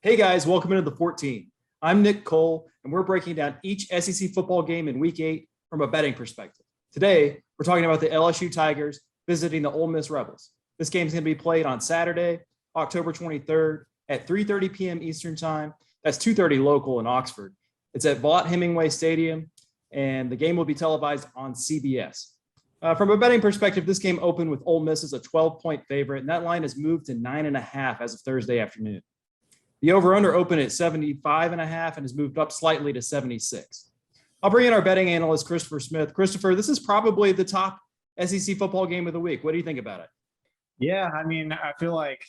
Hey guys, welcome into the 14. I'm Nick Cole, and we're breaking down each SEC football game in Week 8 from a betting perspective. Today, we're talking about the LSU Tigers visiting the Ole Miss Rebels. This game is going to be played on Saturday, October 23rd at 3:30 p.m. Eastern Time. That's 2:30 local in Oxford. It's at Vaught-Hemingway Stadium, and the game will be televised on CBS. From a betting perspective, this game opened with Ole Miss as a 12-point favorite, and that line has moved to 9.5 as of Thursday afternoon. The over-under opened at 75.5 and has moved up slightly to 76. I'll bring in our betting analyst, Christopher Smith. Christopher, this is probably the top SEC football game of the week. What do you think about it? Yeah, I feel like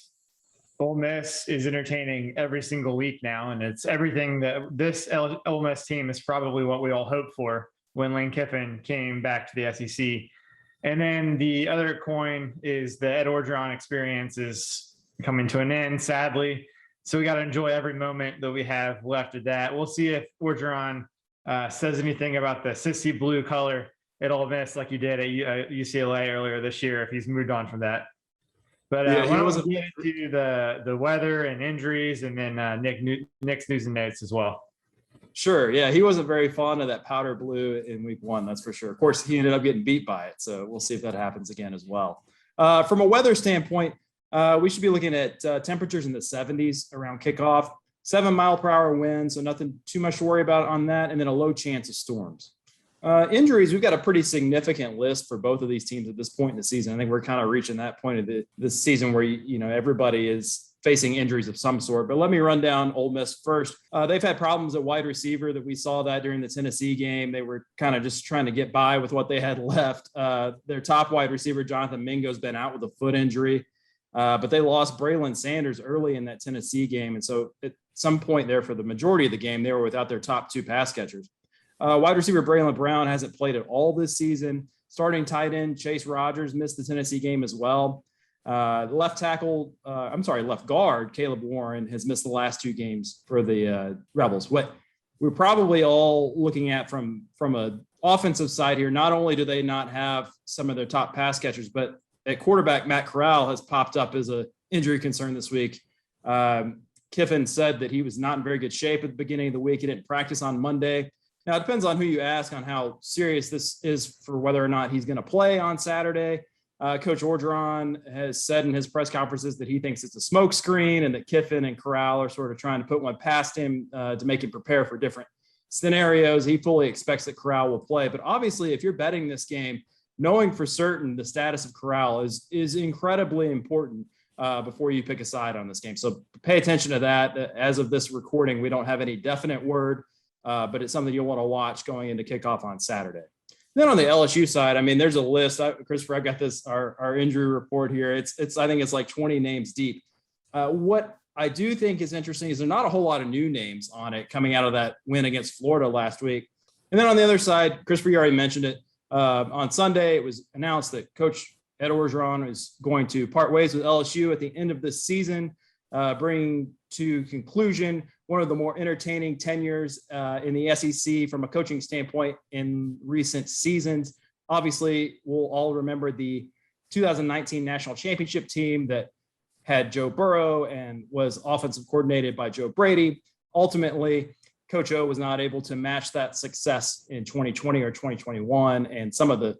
Ole Miss is entertaining every single week now, and it's everything that this Ole Miss team is probably what we all hoped for when Lane Kiffin came back to the SEC. And then the other coin is the Ed Orgeron experience is coming to an end, sadly. So we got to enjoy every moment that we have left of that. We'll see if Orgeron says anything about the sissy blue color at Ole Miss like you did at UCLA earlier this year, if he's moved on from that. But why don't we get into the weather and injuries, and then Nick's news and notes as well. Sure. Yeah, he wasn't very fond of that powder blue in Week 1, that's for sure. Of course, he ended up getting beat by it, so we'll see if that happens again as well. From a weather standpoint, we should be looking at temperatures in the 70s around kickoff, 7-mile-per-hour wind, so nothing too much to worry about on that, and then a low chance of storms. Injuries, we've got a pretty significant list for both of these teams at this point in the season. I think we're kind of reaching that point of this season where everybody is facing injuries of some sort. But let me run down Ole Miss first. They've had problems at wide receiver that we saw that during the Tennessee game. They were kind of just trying to get by with what they had left. Their top wide receiver, Jonathan Mingo's been out with a foot injury. But they lost Braylon Sanders early in that Tennessee game. And so at some point there for the majority of the game, they were without their top two pass catchers. Wide receiver Braylon Brown hasn't played at all this season. Starting tight end Chase Rogers missed the Tennessee game as well. Left guard Caleb Warren has missed the last two games for the Rebels. What we're probably all looking at from a offensive side here, not only do they not have some of their top pass catchers, but at quarterback, Matt Corral has popped up as an injury concern this week. Kiffin said that he was not in very good shape at the beginning of the week. He didn't practice on Monday. Now, it depends on who you ask on how serious this is for whether or not he's going to play on Saturday. Coach Orgeron has said in his press conferences that he thinks it's a smoke screen and that Kiffin and Corral are sort of trying to put one past him to make him prepare for different scenarios. He fully expects that Corral will play. But obviously, if you're betting this game, knowing for certain the status of Corral is incredibly important before you pick a side on this game. So pay attention to that. As of this recording, we don't have any definite word, but it's something you'll want to watch going into kickoff on Saturday. Then on the LSU side, there's a list. Christopher, I've got our injury report here. I think it's like 20 names deep. What I do think is interesting is there's not a whole lot of new names on it coming out of that win against Florida last week. And then on the other side, Christopher, you already mentioned it. On Sunday, it was announced that Coach Ed Orgeron is going to part ways with LSU at the end of this season, bringing to conclusion one of the more entertaining tenures in the SEC from a coaching standpoint in recent seasons. Obviously, we'll all remember the 2019 National Championship team that had Joe Burrow and was offensive coordinated by Joe Brady. Ultimately, Coach O was not able to match that success in 2020 or 2021, and some of the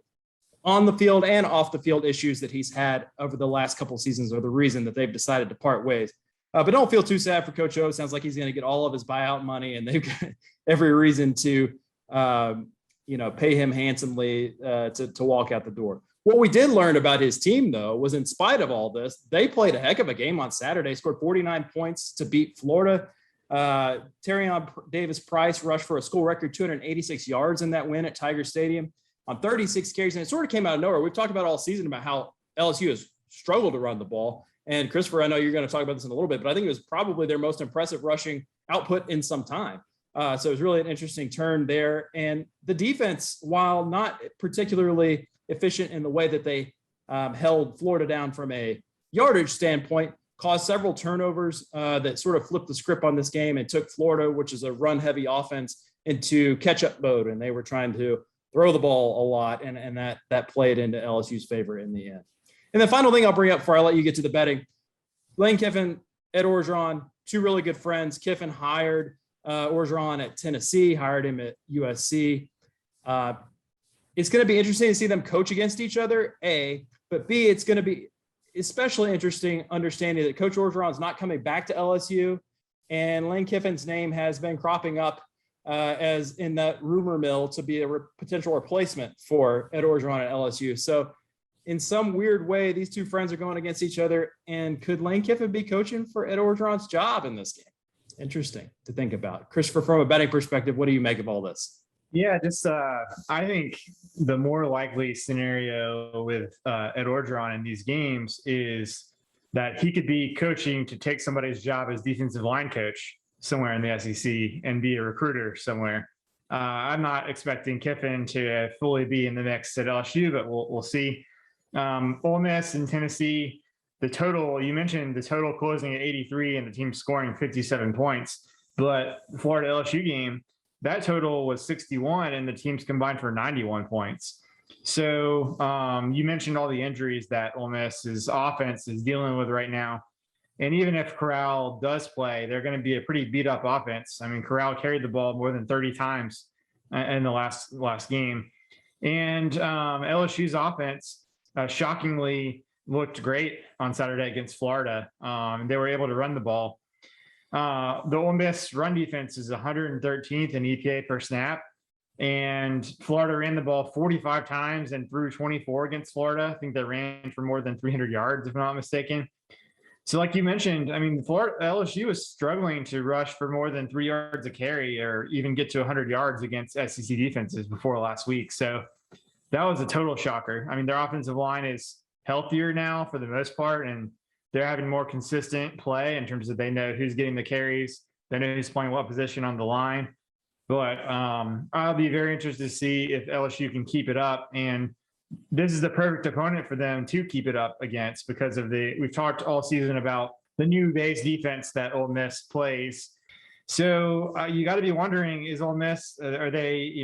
on the field and off the field issues that he's had over the last couple of seasons are the reason that they've decided to part ways. But don't feel too sad for Coach O. It sounds like he's going to get all of his buyout money, and they've got every reason to, pay him handsomely to walk out the door. What we did learn about his team, though, was in spite of all this, they played a heck of a game on Saturday, scored 49 points to beat Florida. Terrion Davis-Price rushed for a school record 286 yards in that win at Tiger Stadium on 36 carries, and it sort of came out of nowhere. We've talked about all season about how LSU has struggled to run the ball. And Christopher, I know you're going to talk about this in a little bit, but I think it was probably their most impressive rushing output in some time. So it was really an interesting turn there. And the defense, while not particularly efficient in the way that they held Florida down from a yardage standpoint, caused several turnovers that sort of flipped the script on this game and took Florida, which is a run-heavy offense, into catch-up mode. And they were trying to throw the ball a lot, and that played into LSU's favor in the end. And the final thing I'll bring up before I let you get to the betting, Lane Kiffin Ed Orgeron, two really good friends. Kiffin hired Orgeron at Tennessee, hired him at USC. It's going to be interesting to see them coach against each other, A, but B, it's going to be especially interesting understanding that Coach Orgeron's not coming back to LSU, and Lane Kiffin's name has been cropping up as in that rumor mill to be a potential replacement for Ed Orgeron at LSU. So in some weird way, these two friends are going against each other, and could Lane Kiffin be coaching for Ed Orgeron's job in this game? Interesting to think about. Christopher, from a betting perspective, what do you make of all this? Yeah, just I think the more likely scenario with Ed Orgeron in these games is that he could be coaching to take somebody's job as defensive line coach somewhere in the SEC and be a recruiter somewhere. I'm not expecting Kiffin to fully be in the mix at LSU, but we'll see. Ole Miss and Tennessee, the total, you mentioned the total closing at 83 and the team scoring 57 points, but the Florida LSU game, that total was 61 and the teams combined for 91 points. So you mentioned all the injuries that Ole Miss's offense is dealing with right now. And even if Corral does play, they're going to be a pretty beat up offense. I mean, Corral carried the ball more than 30 times in the last game. And LSU's offense shockingly looked great on Saturday against Florida. They were able to run the ball. The Ole Miss run defense is 113th in EPA per snap, and Florida ran the ball 45 times and threw 24 against Florida. I think they ran for more than 300 yards, if I'm not mistaken. So like you mentioned, I mean, Florida LSU was struggling to rush for more than 3 yards a carry or even get to 100 yards against SEC defenses before last week. So that was a total shocker. I mean, their offensive line is healthier now for the most part, and they're having more consistent play in terms of they know who's getting the carries. They know who's playing what position on the line. But I'll be very interested to see if LSU can keep it up. And this is the perfect opponent for them to keep it up against because of we've talked all season about the new base defense that Ole Miss plays. So you got to be wondering, is Ole Miss, are they,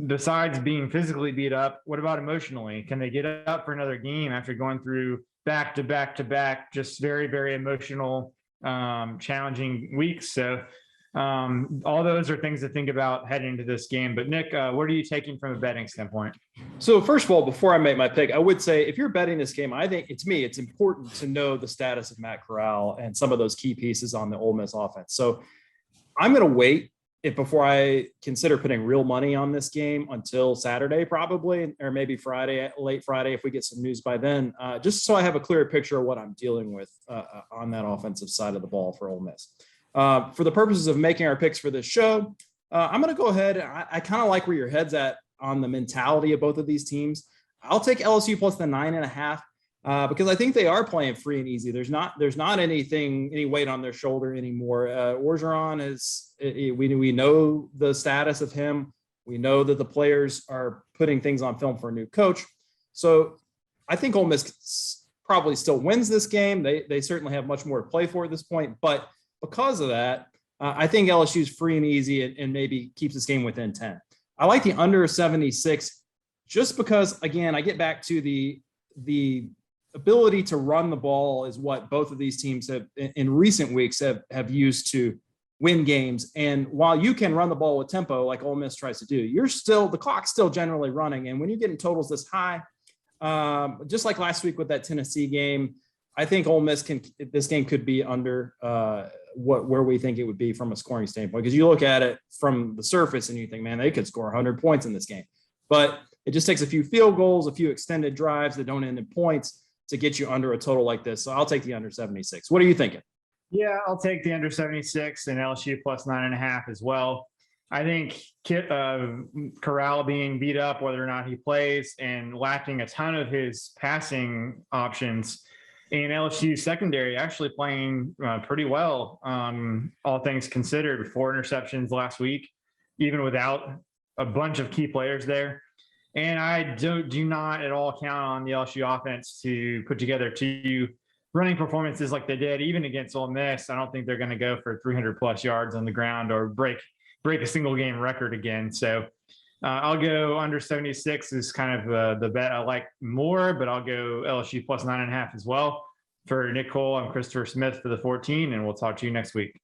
besides being physically beat up, what about emotionally? Can they get up for another game after going through back to back, just very, very emotional, challenging weeks? So all those are things to think about heading into this game. But Nick, what are you taking from a betting standpoint? So first of all, before I make my pick, I would say if you're betting this game, I think it's important to know the status of Matt Corral and some of those key pieces on the Ole Miss offense. So I'm going to wait before I consider putting real money on this game until Saturday, probably, or maybe Friday, late Friday, if we get some news by then, just so I have a clearer picture of what I'm dealing with on that offensive side of the ball for Ole Miss. For the purposes of making our picks for this show, I'm going to go ahead. I kind of like where your head's at on the mentality of both of these teams. I'll take LSU plus the 9.5 because I think they are playing free and easy. There's not any weight on their shoulder anymore. Orgeron we know the status of him. We know that the players are putting things on film for a new coach. So I think Ole Miss probably still wins this game. They certainly have much more to play for at this point, but because of that, I think LSU's free and easy and maybe keeps this game within 10. I like the under 76 just because, again, I get back to the ability to run the ball is what both of these teams have in recent weeks have used to win games. And while you can run the ball with tempo like Ole Miss tries to do, the clock's still generally running. And when you're getting totals this high, just like last week with that Tennessee game, I think Ole Miss this game could be under where we think it would be from a scoring standpoint. Because you look at it from the surface and you think, man, they could score 100 points in this game. But it just takes a few field goals, a few extended drives that don't end in points to get you under a total like this. So I'll take the under 76. What are you thinking? Yeah, I'll take the under 76 and LSU plus 9.5 as well. I think Corral being beat up, whether or not he plays, and lacking a ton of his passing options, and LSU secondary actually playing pretty well, all things considered. 4 interceptions last week, even without a bunch of key players there. And I do not at all count on the LSU offense to put together 2 running performances like they did, even against Ole Miss. I don't think they're going to go for 300 plus yards on the ground or break a single game record again. So I'll go under 76 is kind of the bet I like more, but I'll go LSU plus 9.5 as well. For Nick Cole, I'm Christopher Smith for the 14, and we'll talk to you next week.